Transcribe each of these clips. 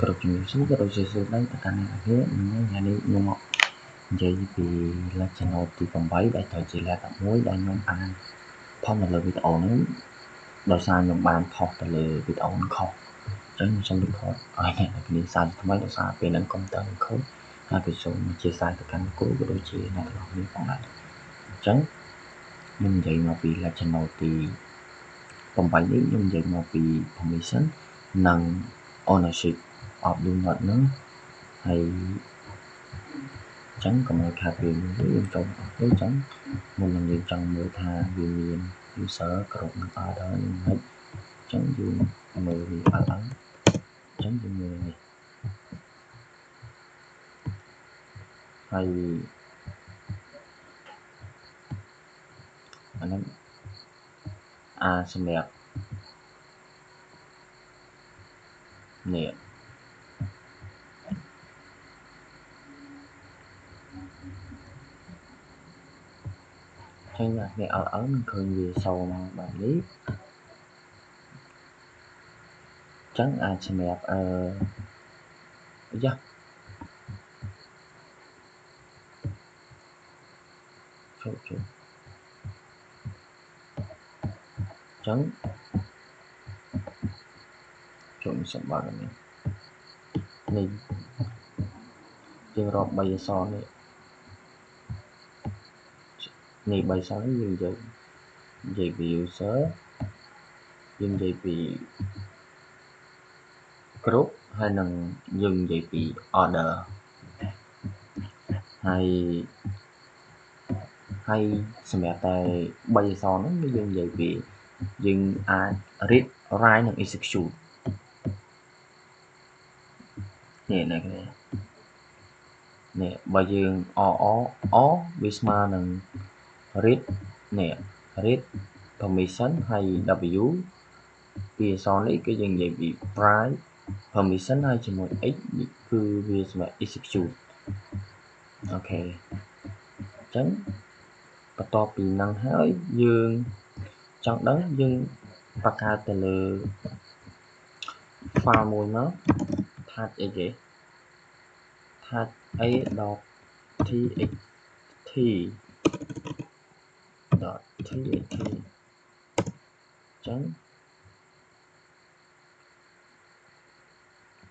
Kalauជំរាបសួរក៏ដូចជាសួស្តីទៅកាន់អ្នកនាងថ្ងៃនេះខ្ញុំមកនិយាយពីលក្ខណៈទី8ដែលត្រូវជាលក្ខណៈមួយដែលខ្ញុំបានផុសនៅលើវីដេអូនេះដោយសារខ្ញុំបានផុសទៅលើវីដេអូនោះខុសអញ្ចឹងខ្ញុំសូម record ឲ្យអ្នកនាងសាជាថ្មីដោយសារពេលហ្នឹងកុំព្យូទ័រខ្ញុំខូចហើយក៏សូមអធិស្ឋានទៅកាន់គ្រូក៏ដូចជាអ្នកទាំងអស់គ្នាផងដែរអញ្ចឹងខ្ញុំនិយាយមកពីលក្ខណៈទី8នេះខ្ញុំនិយាយមកពី permission និង ownership of do not ហ្នឹងហើយអញ្ចឹងកុំឲ្យខាតពេលនេះយើងចូលទៅអញ្ចឹងមុននឹងយើងចង់មើលថាវាមាន user គ្រប់នឹង order នឹងមិនអញ្ចឹងយើងមើលវាអត់អញ្ចឹងយើងមើលនេះហើយអានេះសម្រាប់នេះចឹងអ្នកអត់នឹងឃើញវាសូមបែបនេះចឹងអាចសម្រាប់យ៉ាចូលចឹងចូលសម្បត្តិនេះយើងរាប់3អក្សរនេះ3អក្សរនេះយើងនិយាយពី user យើងនិយាយពី group ហើយនឹងយើងនិយាយពី order ហើយសម្រាប់តែ3អក្សរហ្នឹងយើងនិយាយពីយើងអាច read write និង execute នេះបើយើងវាស្មើនឹង read នេះ read permission ហើយ w ពីអក្សរនេះគឺយើងនិយាយពី write permission ហើយជាមួយ x គឺវាសម្រាប់ execute អូខេអញ្ចឹងបន្ទាប់ពីហ្នឹងហើយយើងចង់ដឹងយើងបង្កើតទៅលើ file មួយមក ថាអីគេថា a.txt ចឹង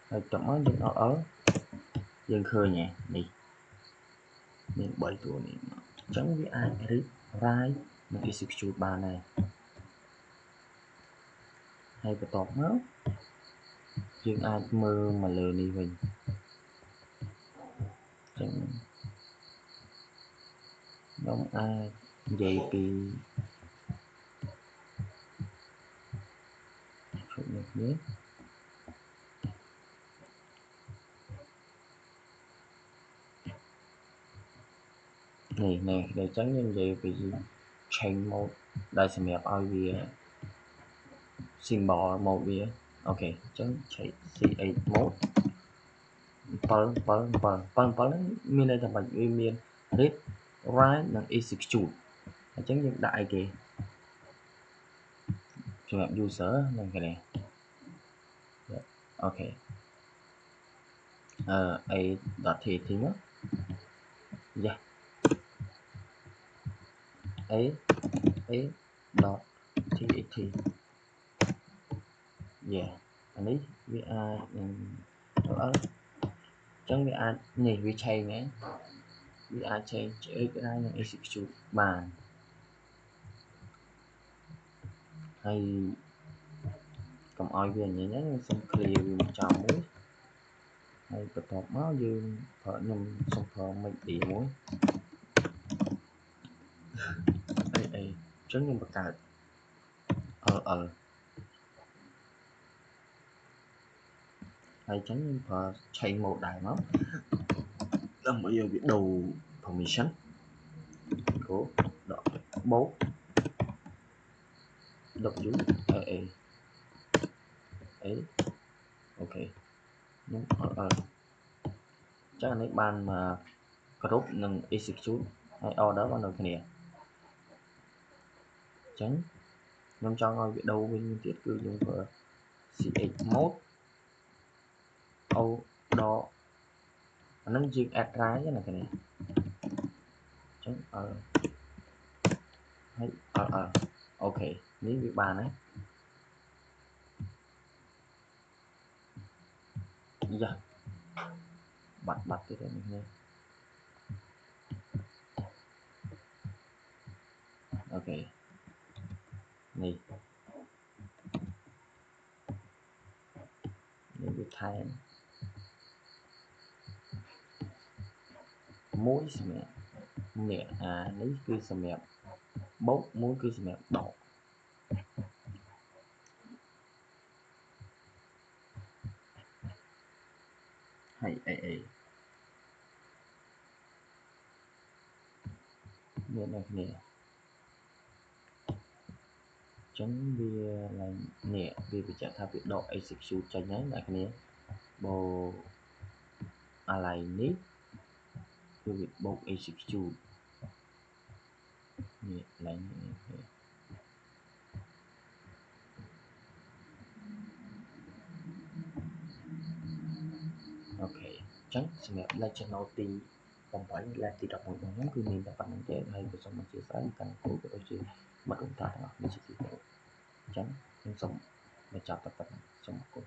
ហើយតមកយើងអត់យើងឃើញនេះមាន3តួនេះអញ្ចឹងវាអាច read write និង execute បានដែរហើយបន្ទាប់មកយើងអាចមើលមកលើនេះវិញចឹងខ្ញុំអាចនិយាយពីជួយនេះនេះអញ្ចឹងយើងនិយាយពី change mode ដែលសម្រាប់ឲ្យវា symbol mode វាអូខេអញ្ចឹង change ch mode 7ហ្នឹងមានន័យថាម៉េចវាមាន read write និង execute អញ្ចឹងយើងដាក់អីគេសម្រាប់ user ហ្នឹងគេនេះអូខេa.txt មកយ៉ាa.txt យ៉ាអានេះវាអាចអញ្ចឹងវាអាចនេះវាឆេងហ្នឹងវាអាចឆេង read write និង execute បានហើយកុំឲ្យវាញ៉េញហ្នឹងសូម clear វាមកចំមួយហើយបន្ទាប់មកយើងប្រើខ្ញុំសូមប្រើ mic ទីមួយអីចឹងខ្ញុំបង្កើត ll ហើយចឹងខ្ញុំប្រើ change mode ដែរមកដើម្បីឲ្យវាដូរ permission ក៏ដកបូក w a អូខេខ្ញុំចឹងអានេះបានមក group និង execute ហើយ order បានដូចគ្នាចឹងខ្ញុំចង់ឲ្យវាដូរវិញទៀតគឺខ្ញុំប្រើ ch mode ô đo nó riêng add trái cái này chấm hay ok ní việc bàn đấy giờ bật cái đấy mình nghe ok này những cái thay muối mẹ mẹ lấy cứ mẹ bốc muối cứ mẹ đỏ hay nè này nè chấm bia là nè bia bị trả thao bị độ execute cho nhái này nè bồ alai nít bia bị bộ execute nè lại nè ok tránh mẹ lại cho nó tì không phải là tì đọc một nhóm cứ mình đã phản ứng thế hay của xong mình chia sẻ càng cố của đôi chị mà chúng ta đang học mình chỉ tránh nhưng xong mình chào tập tập xong cuối